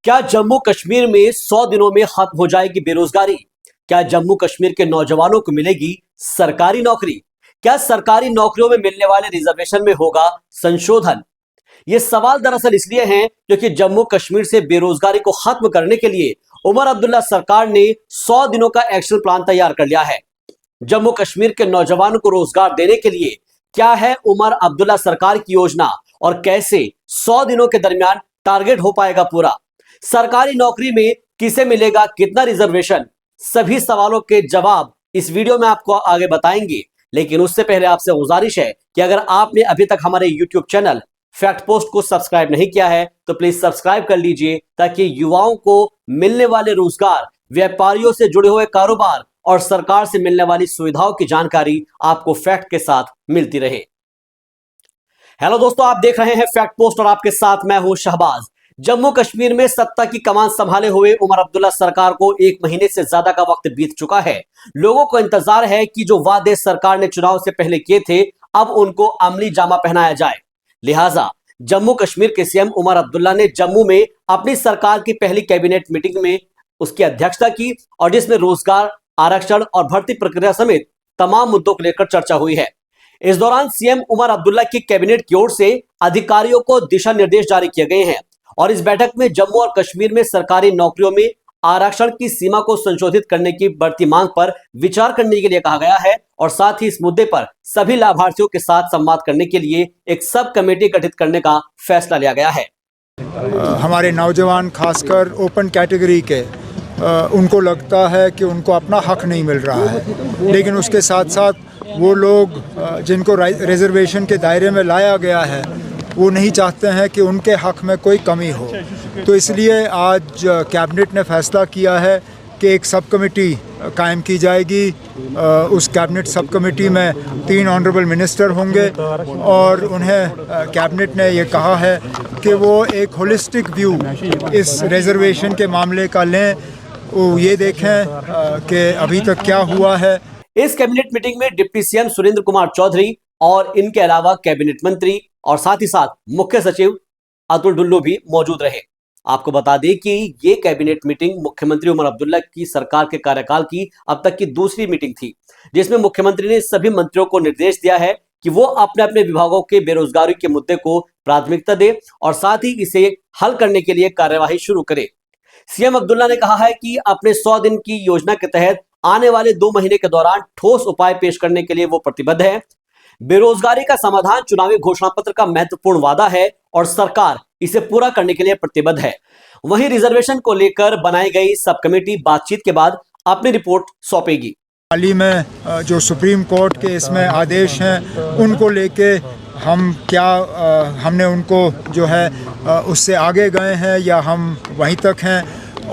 क्या जम्मू कश्मीर में 100 दिनों में खत्म हो जाएगी बेरोजगारी? क्या जम्मू कश्मीर के नौजवानों को मिलेगी सरकारी नौकरी? क्या सरकारी नौकरियों में मिलने वाले रिजर्वेशन में होगा संशोधन? ये सवाल दरअसल इसलिए हैं क्योंकि जम्मू कश्मीर से बेरोजगारी को खत्म करने के लिए उमर अब्दुल्ला सरकार ने 100 दिनों का एक्शन प्लान तैयार कर लिया है। जम्मू कश्मीर के नौजवानों को रोजगार देने के लिए क्या है उमर अब्दुल्ला सरकार की योजना और कैसे 100 दिनों के दरमियान टारगेट हो पाएगा पूरा? सरकारी नौकरी में किसे मिलेगा कितना रिजर्वेशन? सभी सवालों के जवाब इस वीडियो में आपको आगे बताएंगे। लेकिन उससे पहले आपसे गुजारिश है कि अगर आपने अभी तक हमारे YouTube चैनल फैक्ट पोस्ट को सब्सक्राइब नहीं किया है तो प्लीज सब्सक्राइब कर लीजिए, ताकि युवाओं को मिलने वाले रोजगार, व्यापारियों से जुड़े हुए कारोबार और सरकार से मिलने वाली सुविधाओं की जानकारी आपको फैक्ट के साथ मिलती रहे। हेलो दोस्तों, आप देख रहे हैं फैक्ट पोस्ट और आपके साथ मैं हूं शहबाज। जम्मू कश्मीर में सत्ता की कमान संभाले हुए उमर अब्दुल्ला सरकार को 1 महीने से ज्यादा का वक्त बीत चुका है। लोगों को इंतजार है कि जो वादे सरकार ने चुनाव से पहले किए थे अब उनको अमली जामा पहनाया जाए। लिहाजा जम्मू कश्मीर के सीएम उमर अब्दुल्ला ने जम्मू में अपनी सरकार की पहली कैबिनेट मीटिंग में उसकी अध्यक्षता की और जिसमें रोजगार, आरक्षण और भर्ती प्रक्रिया समेत तमाम मुद्दों को लेकर चर्चा हुई है। इस दौरान सीएम उमर अब्दुल्ला की कैबिनेट की ओर से अधिकारियों को दिशा निर्देश जारी किए गए हैं और इस बैठक में जम्मू और कश्मीर में सरकारी नौकरियों में आरक्षण की सीमा को संशोधित करने की बढ़ती मांग पर विचार करने के लिए कहा गया है और साथ ही इस मुद्दे पर सभी लाभार्थियों के साथ संवाद करने के लिए एक सब कमेटी गठित करने का फैसला लिया गया है। हमारे नौजवान खासकर ओपन कैटेगरी के उनको लगता है कि उनको अपना हक नहीं मिल रहा है, लेकिन उसके साथ साथ वो लोग जिनको रिजर्वेशन के दायरे में लाया गया है वो नहीं चाहते हैं कि उनके हक में कोई कमी हो। तो इसलिए आज कैबिनेट ने फैसला किया है कि एक सब कमेटी कायम की जाएगी। उस कैबिनेट सब कमेटी में 3 ऑनरेबल मिनिस्टर होंगे और उन्हें कैबिनेट ने ये कहा है कि वो एक होलिस्टिक व्यू इस रिजर्वेशन के मामले का लें, वो ये देखें कि अभी तक क्या हुआ है। इस कैबिनेट मीटिंग में डिप्टी सीएम सुरेंद्र कुमार चौधरी और इनके अलावा कैबिनेट मंत्री और साथ ही साथ मुख्य सचिव अतुल डुल्लू भी मौजूद रहे। आपको बता दें कि ये कैबिनेट मीटिंग मुख्यमंत्री उमर अब्दुल्ला की सरकार के कार्यकाल की अब तक की दूसरी मीटिंग थी, जिसमें मुख्यमंत्री ने सभी मंत्रियों को निर्देश दिया है कि वो अपने अपने विभागों के बेरोजगारी के मुद्दे को प्राथमिकता दे और साथ ही इसे हल करने के लिए कार्यवाही शुरू करे। सीएम अब्दुल्ला ने कहा है कि अपने 100 दिन की योजना के तहत आने वाले 2 महीने के दौरान ठोस उपाय पेश करने के लिए वो प्रतिबद्ध है। बेरोजगारी का समाधान चुनावी घोषणा पत्र का महत्वपूर्ण वादा है और सरकार इसे पूरा करने के लिए प्रतिबद्ध है। वहीं रिजर्वेशन को लेकर बनाई गई सब कमेटी बातचीत के बाद अपनी रिपोर्ट सौंपेगी। हाल ही में जो सुप्रीम कोर्ट के इसमें आदेश हैं उनको लेके हम क्या हमने उनको जो है उससे आगे गए हैं या हम वहीं तक हैं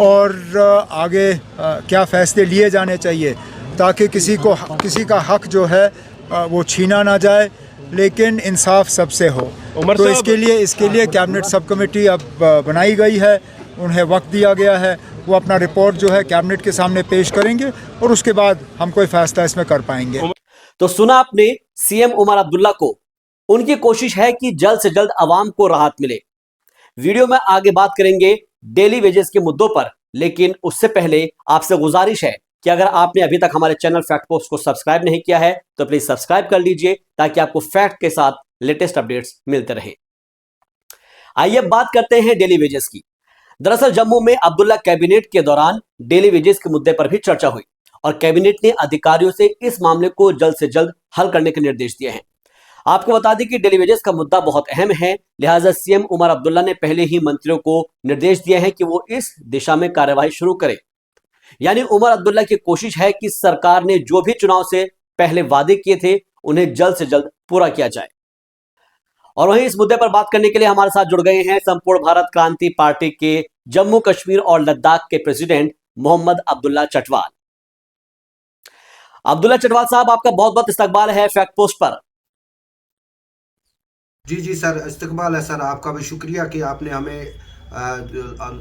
और आगे क्या फैसले लिए जाने चाहिए ताकि किसी का हक जो है वो छीना ना जाए, लेकिन इंसाफ सबसे हो। तो इसके लिए कैबिनेट सब कमेटी अब बनाई गई है, उन्हें वक्त दिया गया है, वो अपना रिपोर्ट जो है कैबिनेट के सामने पेश करेंगे और उसके बाद हम कोई फैसला इसमें कर पाएंगे। तो सुना आपने सीएम उमर अब्दुल्ला को, उनकी कोशिश है कि जल्द से जल्द आवाम को राहत मिले। वीडियो में आगे बात करेंगे डेली वेजेस के मुद्दों पर, लेकिन उससे पहले आपसे गुजारिश है कि अगर आपने अभी तक हमारे चैनल फैक्ट पोस्ट को सब्सक्राइब नहीं किया है तो प्लीज सब्सक्राइब कर लीजिए, ताकि आपको फैक्ट के साथ लेटेस्ट अपडेट्स मिलते रहे। आइए बात करते हैं डेली वेजेस की। दरअसल जम्मू में अब्दुल्ला कैबिनेट के दौरान डेली वेजेस के मुद्दे पर भी चर्चा हुई और कैबिनेट ने अधिकारियों से इस मामले को जल्द से जल्द हल करने के निर्देश दिए हैं। आपको बता दें कि डेली वेजेस का मुद्दा बहुत अहम है, लिहाजा सीएम उमर अब्दुल्ला ने पहले ही मंत्रियों को निर्देश दिए हैं कि वो इस दिशा में कार्यवाही शुरू करें। यानी उमर अब्दुल्ला की कोशिश है कि सरकार ने जो भी चुनाव से पहले वादे किए थे उन्हें जल्द से जल्द पूरा किया जाए। और वहीं इस मुद्दे पर बात करने के लिए हमारे साथ जुड़ गए हैं संपूर्ण भारत क्रांति पार्टी के जम्मू कश्मीर और लद्दाख के प्रेसिडेंट मोहम्मद अब्दुल्ला चटवाल। अब्दुल्ला चटवाल साहब, आपका बहुत बहुत इस्तकबाल है फैक्ट पोस्ट पर। जी सर, इस्तकबाल है सर, आपका भी शुक्रिया कि आपने हमें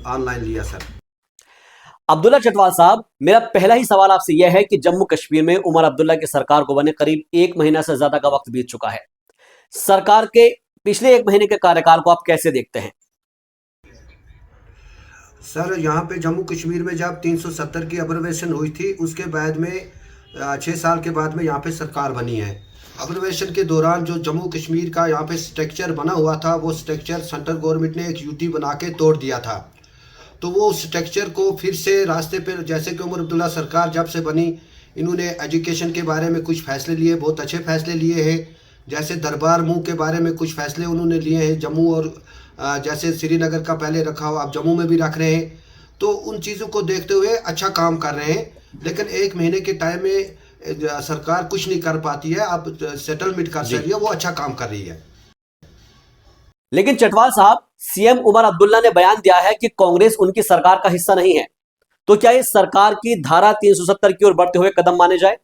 ऑनलाइन लिया सर। अब्दुल्ला चटवाल साहब, मेरा पहला ही सवाल आपसे यह है कि जम्मू कश्मीर में उमर अब्दुल्ला की सरकार को बने करीब 1 महीना से ज्यादा का वक्त बीत चुका है। सरकार के पिछले 1 महीने के कार्यकाल को आप कैसे देखते हैं? सर यहाँ पे जम्मू कश्मीर में जब 370 की अब्जर्वेशन हुई थी, उसके बाद में 6 साल के बाद में यहाँ पे सरकार बनी है। अब्जर्वेशन के दौरान जो जम्मू कश्मीर का यहाँ पे स्ट्रक्चर बना हुआ था, वो स्ट्रक्चर सेंट्रल गवर्नमेंट ने एक यूटी बना के तोड़ दिया था। तो वो स्ट्रक्चर को फिर से रास्ते पर, जैसे कि उमर अब्दुल्ला सरकार जब से बनी, इन्होंने एजुकेशन के बारे में कुछ फैसले लिए, बहुत अच्छे फैसले लिए हैं। जैसे दरबार मूव के बारे में कुछ फैसले उन्होंने लिए हैं जम्मू, और जैसे श्रीनगर का पहले रखा हुआ अब जम्मू में भी रख रहे हैं। तो उन चीज़ों को देखते हुए अच्छा काम कर रहे हैं। लेकिन 1 महीने के टाइम में सरकार कुछ नहीं कर पाती है। अब सेटलमेंट कर रही है, वो अच्छा काम कर रही है। लेकिन चटवाल साहब, सीएम उमर अब्दुल्ला ने बयान दिया है कि कांग्रेस उनकी सरकार का हिस्सा नहीं है। तो क्या इस सरकार की धारा 370 की ओर बढ़ते हुए कदम माने जाए?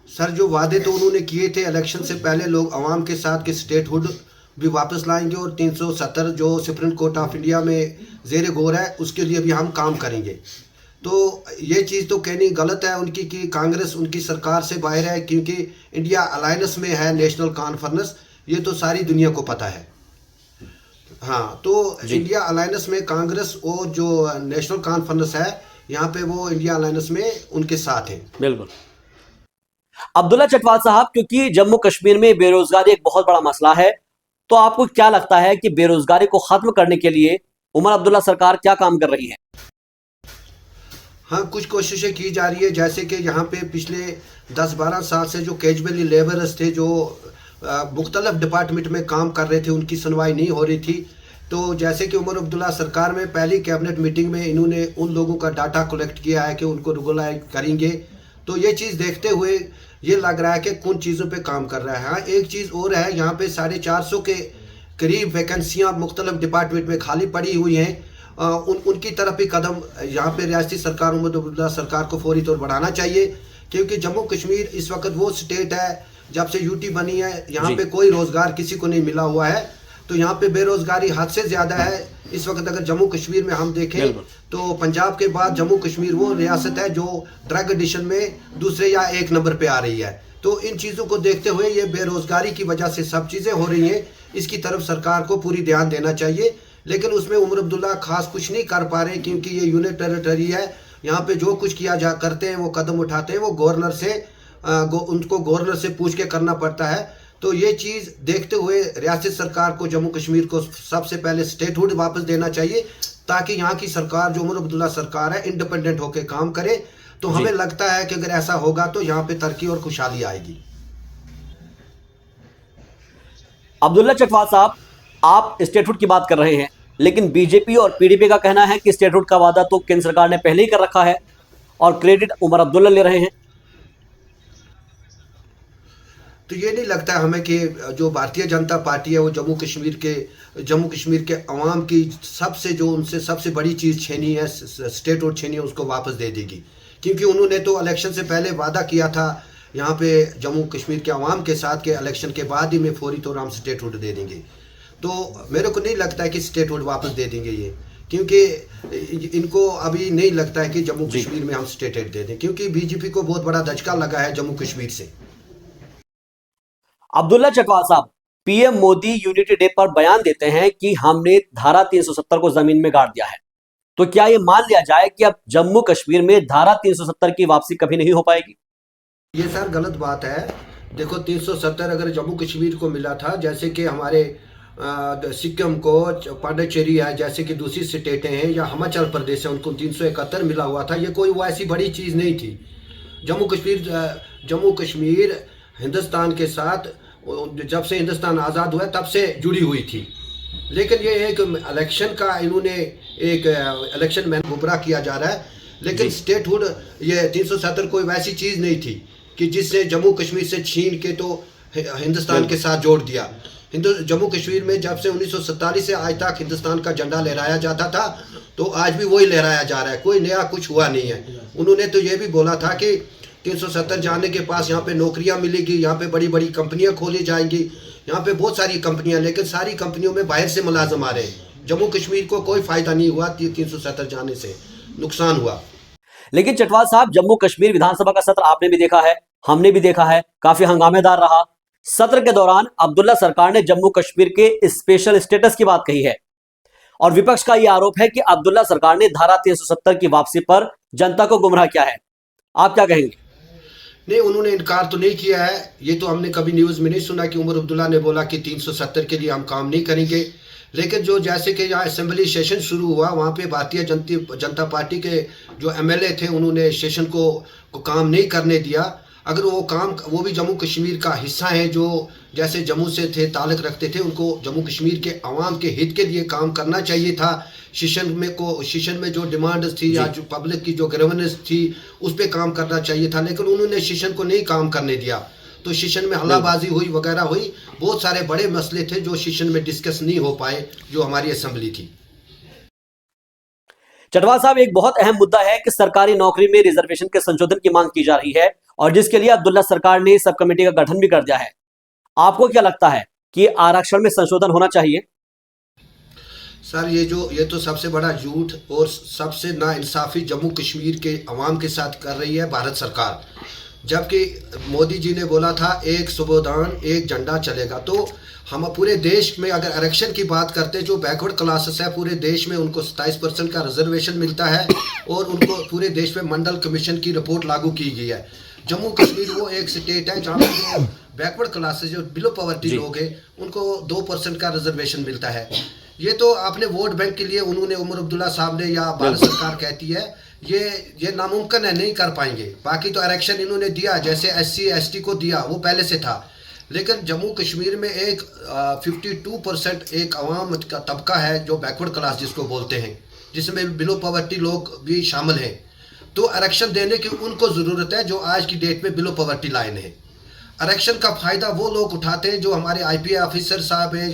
सर, जो वादे तो उन्होंने किए थे इलेक्शन से पहले लोग अवाम के साथ कि स्टेटहुड भी वापस लाएंगे, और 370 जो सुप्रीम कोर्ट ऑफ इंडिया में ज़ेर गौर है, उसके लिए भी हम काम करेंगे। तो ये चीज़ तो कहनी गलत है उनकी कि कांग्रेस उनकी सरकार से बाहर है, क्योंकि इंडिया अलायंस में है, नेशनल कॉन्फ्रेंस, ये तो सारी दुनिया को पता है। हाँ, तो इंडिया अलायंस में कांग्रेस और जो नेशनल कॉन्फ्रेंस है, यहाँ पे वो इंडिया अलायंस में उनके साथ है। बिल्कुल। अब्दुल्ला चटवाल साहब, क्योंकि जम्मू कश्मीर में बेरोजगारी एक बहुत बड़ा मसला है, तो आपको क्या लगता है कि बेरोजगारी को खत्म करने के लिए उमर अब्दुल्ला सरकार क्या काम कर रही है? हाँ, कुछ कोशिशें की जा रही है। जैसे कि यहाँ पे पिछले 10-12 साल से जो कैजुअली लेबरर्स थे, जो मुख्तलिफ डिपार्टमेंट में काम कर रहे थे, उनकी सुनवाई नहीं हो रही थी। तो जैसे कि उमर अब्दुल्ला सरकार में पहली कैबिनेट मीटिंग में इन्होंने उन लोगों का डाटा कलेक्ट किया है कि उनको रेगुलराइज करेंगे। तो ये चीज़ देखते हुए ये लग रहा है कि कुछ चीज़ों पे काम कर रहा है। हाँ, एक चीज़ और है, यहाँ पे 450 के करीब वैकेंसियाँ मुख्तलिफ डिपार्टमेंट में खाली पड़ी हुई हैं। उनकी तरफ भी कदम यहाँ पे रियासती सरकार, उमर अब्दुल्ला सरकार को फौरी तौर बढ़ाना चाहिए, क्योंकि जम्मू कश्मीर इस वक्त वो स्टेट है, जब से यूटी बनी है, यहाँ पे कोई रोज़गार किसी को नहीं मिला हुआ है। तो यहाँ पे बेरोज़गारी हद से ज़्यादा है इस वक्त। अगर जम्मू कश्मीर में हम देखें तो पंजाब के बाद जम्मू कश्मीर वो रियासत है जो ड्रग एडिशन में दूसरे या 1 नंबर पे आ रही है। तो इन चीज़ों को देखते हुए ये बेरोज़गारी की वजह से सब चीज़ें हो रही हैं, इसकी तरफ सरकार को पूरी ध्यान देना चाहिए। लेकिन उसमें उमर अब्दुल्ला खास कुछ नहीं कर पा रहे, क्योंकि ये यूनियन टेरिटरी है। यहाँ पे जो कुछ किया जा करते हैं, वो कदम उठाते हैं, वो गवर्नर से उनको गवर्नर से पूछ के करना पड़ता है। तो ये चीज़ देखते हुए रियासत सरकार को जम्मू कश्मीर को सबसे पहले स्टेटहुड वापस देना चाहिए, ताकि यहाँ की सरकार जो उमर अब्दुल्ला सरकार है इंडिपेंडेंट होकर काम करे। तो हमें लगता है कि अगर ऐसा होगा तो यहाँ पे तरक्की और खुशहाली आएगी। अब्दुल्ला चटवाल साहब, आप स्टेटहुड की बात कर रहे हैं, लेकिन बीजेपी और पीडीपी का कहना है कि स्टेटहुड का वादा तो केंद्र सरकार ने पहले ही कर रखा है और क्रेडिट उमर अब्दुल्ला ले रहे हैं। तो ये नहीं लगता है हमें कि जो भारतीय जनता पार्टी है वो जम्मू कश्मीर के अवाम की सबसे जो उनसे सबसे बड़ी चीज़ छीनी है, स्टेटहुड छीनी है, उसको वापस दे देगी। क्योंकि उन्होंने तो इलेक्शन से पहले वादा किया था यहाँ पे जम्मू कश्मीर के अवाम के साथ के इलेक्शन के बाद ही में फौरी तौर हम स्टेटहुड दे देंगे। तो मेरे को नहीं लगता है कि स्टेटहुड वापस दे देंगे ये, क्योंकि इनको अभी नहीं लगता है कि जम्मू कश्मीर में हम स्टेटहुड दे दें, क्योंकि बीजेपी को बहुत बड़ा धचका लगा है जम्मू कश्मीर से। अब्दुल्ला चटवाल साहब, पीएम मोदी यूनिटी डे पर बयान देते हैं कि हमने धारा 370 को जमीन में गाड़ दिया है। तो क्या यह मान लिया जाए कि अब जम्मू कश्मीर में धारा 370 की वापसी कभी नहीं हो पाएगी? ये सर गलत बात है। देखो, 370 अगर जम्मू कश्मीर को मिला था, जैसे कि हमारे सिक्किम को, पांडिचेरी है, जैसे कि दूसरी स्टेटें हैं, या हिमाचल प्रदेश है, उनको 371 मिला हुआ था। ये कोई वो ऐसी बड़ी चीज़ नहीं थी। जम्मू कश्मीर हिंदुस्तान के साथ जब से हिंदुस्तान आज़ाद हुआ तब से जुड़ी हुई थी। लेकिन ये एक इलेक्शन का इन्होंने एक इलेक्शन में गुमराह किया जा रहा है। लेकिन स्टेटहुड ये 370 कोई वैसी चीज़ नहीं थी कि जिससे जम्मू कश्मीर से छीन के तो हिंदुस्तान के साथ जोड़ दिया। जम्मू कश्मीर में जब से 1947 से आज तक हिंदुस्तान का झंडा लहराया जाता था, तो आज भी वही लहराया जा रहा है, कोई नया कुछ हुआ नहीं है। उन्होंने तो ये भी बोला था कि 370 जाने के पास यहाँ पे नौकरियाँ मिलेगी, यहाँ पे बड़ी बड़ी कंपनियाँ खोली जाएंगी, यहाँ पे बहुत सारी कंपनियाँ, लेकिन सारी कंपनियों में बाहर से मुलाजिम आ रहे हैं। जम्मू कश्मीर को कोई फ़ायदा नहीं हुआ 370 जाने से, नुकसान हुआ। लेकिन चटवाल साहब, जम्मू कश्मीर विधानसभा का सत्र आपने भी देखा है, हमने भी देखा है, काफी हंगामेदार रहा। सत्र के दौरान अब्दुल्ला सरकार ने जम्मू कश्मीर के स्पेशल स्टेटस की बात कही है और विपक्ष का यह आरोप है कि अब्दुल्ला सरकार ने धारा 370 की वापसी पर जनता को गुमराह किया है। आप क्या कहेंगे? नहीं, उन्होंने इनकार तो नहीं किया है। ये तो हमने कभी न्यूज़ में नहीं सुना कि उमर अब्दुल्ला ने बोला कि 370 के लिए हम काम नहीं करेंगे। लेकिन जो जैसे कि यहाँ असेंबली सेशन शुरू हुआ, वहाँ पे भारतीय जनता पार्टी के जो एमएलए थे उन्होंने सेशन को काम नहीं करने दिया। अगर वो भी जम्मू कश्मीर का हिस्सा है, जो जैसे जम्मू से थे ताल्लुक़ रखते थे, उनको जम्मू कश्मीर के अवाम के हित के लिए काम करना चाहिए था। सेशन में जो डिमांड थी या जो पब्लिक की जो ग्रीवेंस थी उस पर काम करना चाहिए था, लेकिन उन्होंने सेशन को नहीं काम करने दिया। तो सेशन में हल्लाबाजी हुई वगैरह हुई, बहुत सारे बड़े मसले थे जो सेशन में डिस्कस नहीं हो पाए, जो हमारी असेंबली थी। चटवाल साहब, एक बहुत अहम मुद्दा है कि सरकारी नौकरी में रिजर्वेशन के संशोधन की मांग की जा रही है और जिसके लिए अब्दुल्ला सरकार ने सब कमेटी का गठन भी कर दिया है। आपको क्या लगता है कि आरक्षण में संशोधन होना चाहिए? सर, ये तो सबसे बड़ा झूठ और सबसे नाइंसाफ़ी जम्मू कश्मीर के अवाम के साथ कर रही है भारत सरकार। जबकि मोदी जी ने बोला था एक संविधान एक झंडा चलेगा, तो हम पूरे देश में अगर आरक्षण की बात करते, जो बैकवर्ड क्लासेस है पूरे देश में उनको 27% का रिजर्वेशन मिलता है और उनको पूरे देश में मंडल कमीशन की रिपोर्ट लागू की गई है। जम्मू कश्मीर वो एक स्टेट है जहाँ पर जो बैकवर्ड क्लासेस जो बिलो पॉवर्टी लोग हैं उनको 2% का रिजर्वेशन मिलता है। ये तो अपने वोट बैंक के लिए उन्होंने उमर अब्दुल्ला साहब ने या भारत सरकार कहती है ये नामुमकिन है, नहीं कर पाएंगे। बाकी तो आरक्षण इन्होंने दिया, जैसे SC ST को दिया वो पहले से था, लेकिन जम्मू कश्मीर में एक 52% एक अवाम का तबका है जो बैकवर्ड क्लास जिसको बोलते हैं, जिसमें बिलो पॉवर्टी लोग भी शामिल हैं। तो आरक्षण देने की उनको ज़रूरत है जो आज की डेट में बिलो पॉवर्टी लाइन है। आरक्षण का फ़ायदा वो लोग उठाते हैं जो हमारे IPA ऑफिसर साहब हैं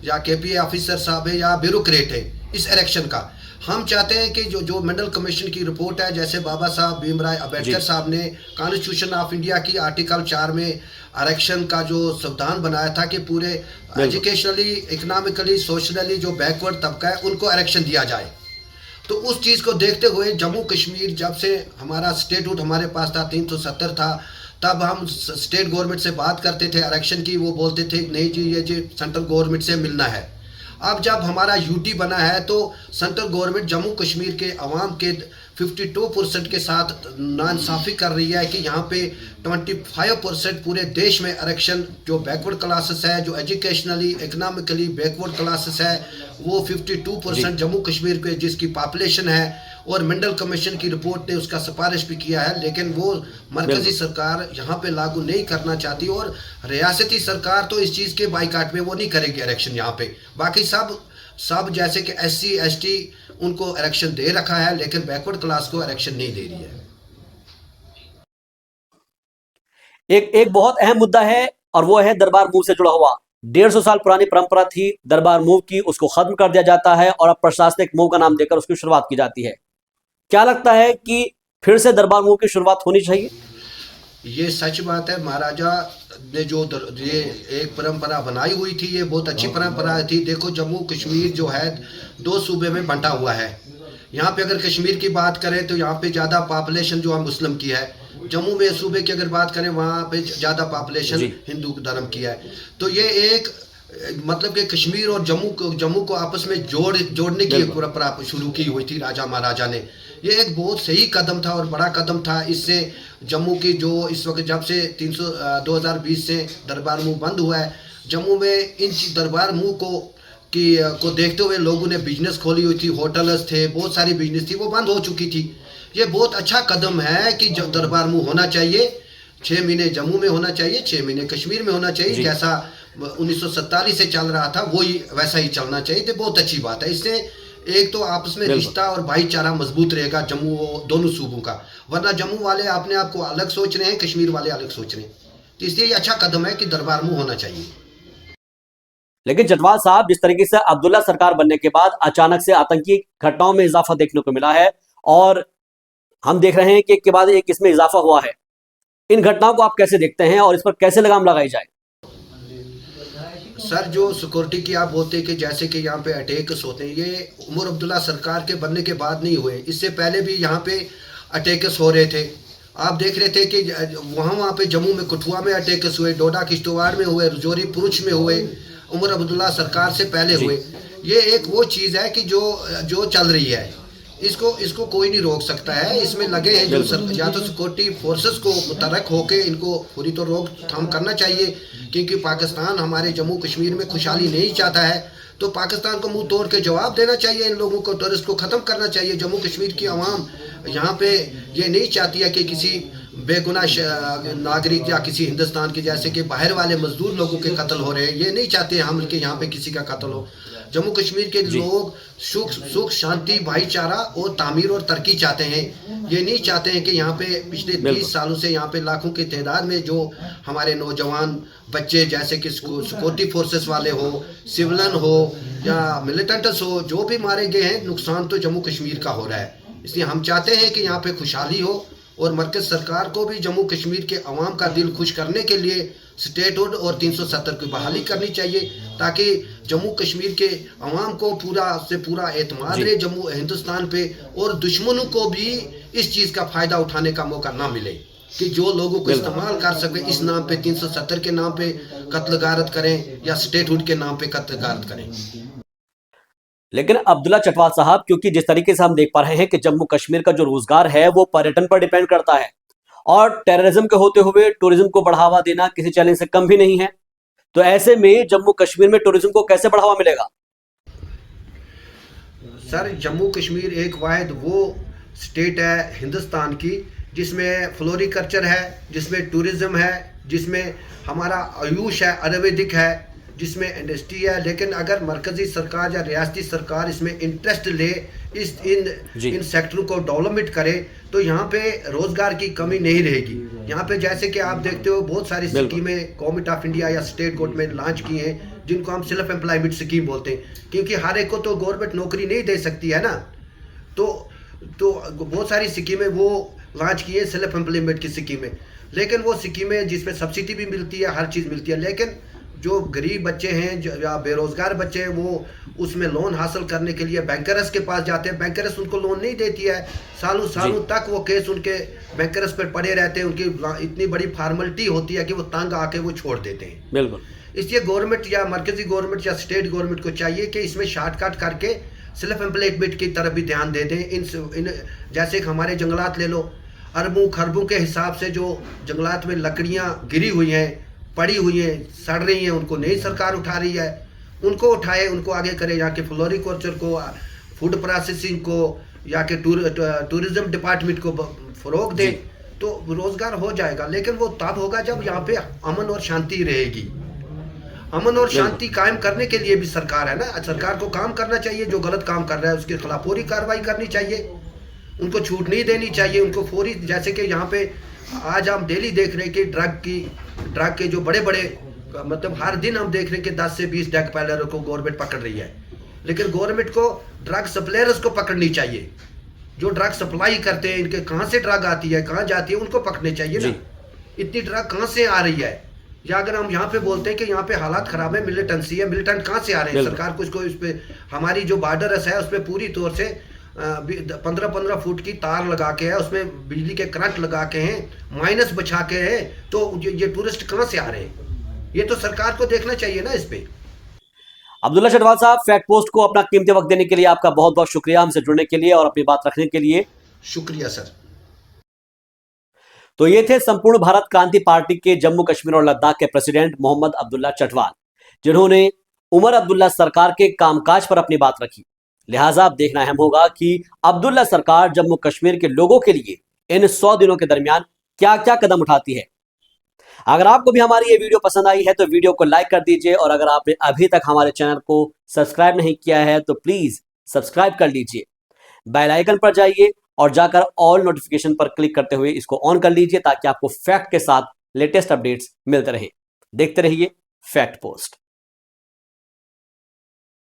या KPA ऑफिसर साहब हैं या ब्यूरोक्रेट हैं। इस आरक्षण का हम चाहते हैं कि जो मंडल कमीशन की रिपोर्ट है, जैसे बाबा साहब भीमराव अम्बेडकर साहब ने कॉन्स्टिट्यूशन ऑफ इंडिया की आर्टिकल 4 में आरक्षण का जो संविधान बनाया था कि पूरे एजुकेशनली, इकोनॉमिकली, सोशली जो बैकवर्ड तबका है उनको आरक्षण दिया जाए। तो उस चीज़ को देखते हुए जम्मू कश्मीर, जब से हमारा स्टेटहुड हमारे पास था 370 था, तब हम स्टेट गवर्नमेंट से बात करते थे आरक्षण की, वो बोलते थे नहीं जी ये जी सेंट्रल गवर्नमेंट से मिलना है। अब जब हमारा UT बना है तो सेंट्रल गवर्नमेंट जम्मू कश्मीर के अवाम के 52% के साथ नाइंसाफ़ी कर रही है कि यहाँ पे 25% पूरे देश में आरक्षण जो बैकवर्ड क्लासेस है, जो एजुकेशनली इकोनॉमिकली बैकवर्ड क्लासेस है, वो 52% जम्मू कश्मीर के जिसकी पॉपुलेशन है। और मंडल कमीशन की रिपोर्ट ने उसका सिफारिश भी किया है, लेकिन वो मरकजी सरकार यहाँ पे लागू नहीं करना चाहती और रियासती सरकार तो इस चीज़ के बाइकाट में वो नहीं करेगी आरक्षण यहाँ पे। बाकी सब जैसे कि SC ST उनको आरक्षण दे रखा है, लेकिन बैकवर्ड क्लास को आरक्षण नहीं दे रही है। एक बहुत अहम मुद्दा है और वो है दरबार मूव से जुड़ा हुआ। 150 साल पुरानी परंपरा थी दरबार मूव की, उसको खत्म कर दिया जाता है और अब प्रशासनिक मूव का नाम देकर उसकी शुरुआत की जाती है। क्या लगता है कि फिर से दरबार मूव की शुरुआत होनी चाहिए? ये सच बात है। महाराजा ने जो ये एक परंपरा बनाई हुई थी, ये बहुत अच्छी परंपरा थी। देखो जम्मू कश्मीर जो है 2 सूबे में बंटा हुआ है। यहाँ पे अगर कश्मीर की बात करें तो यहाँ पे ज़्यादा पॉपुलेशन जो है मुस्लिम की है। जम्मू में सूबे की अगर बात करें वहाँ पे ज़्यादा पॉपुलेशन हिंदू धर्म की है। तो ये एक मतलब कि कश्मीर और जम्मू को आपस में जोड़ने की परंपरा शुरू की हुई थी राजा महाराजा ने। ये एक बहुत सही कदम था और बड़ा कदम था। इससे जम्मू की जो इस वक्त जब से 2020 से दरबार मूव बंद हुआ है, जम्मू में इन दरबार मूव को देखते हुए लोगों ने बिजनेस खोली हुई थी, होटल्स थे, बहुत सारी बिजनेस थी, वो बंद हो चुकी थी। ये बहुत अच्छा कदम है कि जब दरबार मूव होना चाहिए, 6 महीने जम्मू में होना चाहिए, 6 महीने कश्मीर में होना चाहिए। जैसा 1947 से चल रहा था वही वैसा ही चलना चाहिए। तो बहुत अच्छी बात है। इससे एक तो आपस में रिश्ता और भाईचारा मजबूत रहेगा जम्मू दोनों सूबों का। वरना जम्मू वाले अपने आप को अलग सोच रहे हैं, कश्मीर वाले अलग सोच रहे हैं। तो इसलिए ये अच्छा कदम है कि दरबार मूव होना चाहिए। लेकिन चटवाल साहब, जिस तरीके से अब्दुल्ला सरकार बनने के बाद अचानक से आतंकी घटनाओं में इजाफा देखने को मिला है और हम देख रहे हैं कि एक के बाद एक इसमें इजाफा हुआ है, इन घटनाओं को आप कैसे देखते हैं और इस पर कैसे लगाम लगाई जाए? सर, जो सिक्योरिटी की आप बोलते हैं कि जैसे कि यहाँ पे अटैक्स होते हैं, ये उमर अब्दुल्ला सरकार के बनने के बाद नहीं हुए। इससे पहले भी यहाँ पे अटैक्स हो रहे थे। आप देख रहे थे कि वहाँ पे जम्मू में कठुआ में अटैक्स हुए, डोडा किश्तवाड़ में हुए, रजौरी पुरुष में हुए उमर अब्दुल्ला सरकार से पहले हुए। ये एक वो चीज़ है कि जो चल रही है, इसको कोई नहीं रोक सकता है। इसमें लगे हैं जो या तो सिक्योरिटी फोर्सेस को मुतहर्रिक होकर इनको पूरी तो रोकथाम करना चाहिए, क्योंकि पाकिस्तान हमारे जम्मू कश्मीर में खुशहाली नहीं चाहता है। तो पाकिस्तान को मुंह तोड़ के जवाब देना चाहिए, इन लोगों को, टूरिस्ट को ख़त्म करना चाहिए। जम्मू कश्मीर की आवाम यहाँ पे ये नहीं चाहती है कि किसी बेगुनाह नागरिक या किसी हिंदुस्तान के जैसे कि बाहर वाले मजदूर लोगों के कत्ल हो रहे हैं, ये नहीं चाहते हम कि यहाँ पे किसी का कत्ल हो। जम्मू कश्मीर के लोग सुख शांति भाईचारा और तामीर और तरक्की चाहते हैं। ये नहीं चाहते हैं कि यहाँ पे पिछले 30 सालों से यहाँ पे लाखों की तादाद में जो हमारे नौजवान बच्चे जैसे कि सिक्योरिटी फोर्सेस वाले हो, सिविलन हो या मिलिटेंट्स हो, जो भी मारे गए हैं, नुकसान तो जम्मू कश्मीर का हो रहा है। इसलिए हम चाहते हैं कि यहाँ पे खुशहाली हो और मरकज़ सरकार को भी जम्मू कश्मीर के अवाम का दिल खुश करने के लिए स्टेटहुड और 370 की बहाली करनी चाहिए, ताकि जम्मू कश्मीर के अवाम को पूरा से पूरा एतमाद रहे जम्मू हिंदुस्तान पे, और दुश्मनों को भी इस चीज़ का फ़ायदा उठाने का मौका ना मिले कि जो लोगों को इस्तेमाल कर सके इस नाम पे, 370 के नाम पे कत्ल गारत करें या स्टेटहुड के नाम पे कत्ल गारत करें। लेकिन अब्दुल्ला चटवाल साहब, क्योंकि जिस तरीके से हम देख पा रहे हैं कि जम्मू कश्मीर का जो रोजगार है वो पर्यटन पर डिपेंड करता है, और टेररिज्म के होते हुए टूरिज्म को बढ़ावा देना किसी चैलेंज से कम भी नहीं है। तो ऐसे में जम्मू कश्मीर में टूरिज्म को कैसे बढ़ावा मिलेगा? सर, जम्मू कश्मीर एक वाहिद वो स्टेट है हिंदुस्तान की जिसमें फ्लोरिकल्चर है, जिसमें टूरिज्म है, जिसमें हमारा आयुष है, आयुर्वेदिक है, जिसमें इंडस्ट्री है। लेकिन अगर मरकज़ी सरकार या रियासती सरकार इसमें इंटरेस्ट ले, इन सेक्टरों को डेवलपमेंट करे, तो यहाँ पे रोज़गार की कमी नहीं रहेगी। यहाँ पे जैसे कि आप देखते हो बहुत सारी स्कीमें गवर्नमेंट ऑफ इंडिया या स्टेट गवर्नमेंट लॉन्च की हैं, जिनको हम सेल्फ एम्प्लॉयमेंट स्कीम बोलते हैं, क्योंकि हर एक को तो गवर्नमेंट नौकरी नहीं दे सकती है ना। तो बहुत सारी स्कीमें वो लॉन्च की है, सेल्फ एम्प्लॉयमेंट की स्कीमें। लेकिन वो स्कीमें जिसमें सब्सिडी भी मिलती है, हर चीज़ मिलती है, लेकिन जो गरीब बच्चे हैं या बेरोज़गार बच्चे हैं, वो उसमें लोन हासिल करने के लिए बैंकर्स के पास जाते हैं। बैंकर्स उनको लोन नहीं देती है, सालों तक वो केस उनके बैंकर्स पर पड़े रहते हैं। उनकी इतनी बड़ी फार्मेलिटी होती है कि वो तंग आके वो छोड़ देते हैं। बिल्कुल। इसलिए गवर्नमेंट या मरकज़ी गवर्नमेंट या स्टेट गवर्नमेंट को चाहिए कि इसमें शॉर्टकट करके सेल्फ एम्प्लॉयमेंट की तरफ भी ध्यान दे दें। इन जैसे हमारे जंगलात ले लो, अरबों खरबों के हिसाब से जो जंगलात में लकड़ियाँ गिरी हुई हैं, पड़ी हुई हैं, सड़ रही हैं, उनको नई सरकार उठा रही है। उनको उठाए, उनको आगे करे, यहाँ के फ्लोरिकल्चर को, फूड प्रोसेसिंग को, या के टूरिज्म डिपार्टमेंट को फ़रोग दें, तो रोज़गार हो जाएगा। लेकिन वो तब होगा जब यहाँ पे अमन और शांति रहेगी। अमन और शांति कायम करने के लिए भी सरकार है ना, सरकार को काम करना चाहिए। जो गलत काम कर रहा है उसके खिलाफ फौरी कार्रवाई करनी चाहिए, उनको छूट नहीं देनी चाहिए, उनको फौरी। जैसे कि यहाँ पे आज हम डेली देख रहे हैं कि ड्रग के जो बड़े बड़े, मतलब हर दिन हम देख रहे हैं कि 10 से 20 ड्रग पैलरों को गवर्नमेंट पकड़ रही है। लेकिन गवर्नमेंट को ड्रग सप्लायर्स को पकड़नी चाहिए, जो ड्रग सप्लाई करते हैं, इनके कहाँ से ड्रग आती है, कहाँ जाती है, उनको पकड़ने चाहिए ना। इतनी ड्रग कहाँ से आ रही है? या अगर हम यहाँ पे बोलते हैं कि यहाँ पे हालात खराब है, मिलिटेंसी है, मिलिटेंट कहाँ से आ रहे हैं? सरकार को इसको इस पे, हमारी जो बॉर्डर है उसमें पूरी तौर से 15-15 फुट की तार लगा के है, उसमें बिजली के करंट लगा के हैं, माइनस बचा के है। तो ये टूरिस्ट कहाँ से आ रहे हैं? ये तो सरकार को देखना चाहिए ना इस पे। अब्दुल्ला चटवाल साहब, फैक्ट पोस्ट को अपना कीमती वक्त देने के लिए आपका बहुत बहुत शुक्रिया, हमसे जुड़ने के लिए और अपनी बात रखने के लिए शुक्रिया सर। तो ये थे संपूर्ण भारत क्रांति पार्टी के जम्मू कश्मीर और लद्दाख के प्रेसिडेंट मोहम्मद अब्दुल्ला चटवाल, जिन्होंने उमर अब्दुल्ला सरकार के कामकाज पर अपनी बात रखी। लिहाजा अब देखना अहम होगा कि अब्दुल्ला सरकार जम्मू कश्मीर के लोगों के लिए इन 100 दिनों के दरमियान क्या क्या कदम उठाती है। अगर आपको भी हमारी ये वीडियो पसंद आई है तो वीडियो को लाइक कर दीजिए, और अगर आपने अभी तक हमारे चैनल को सब्सक्राइब नहीं किया है तो प्लीज सब्सक्राइब कर लीजिए। बेल आइकन पर जाइए और जाकर ऑल नोटिफिकेशन पर क्लिक करते हुए इसको ऑन कर लीजिए, ताकि आपको फैक्ट के साथ लेटेस्ट अपडेट्स मिलते रहे। देखते रहिए फैक्ट पोस्ट।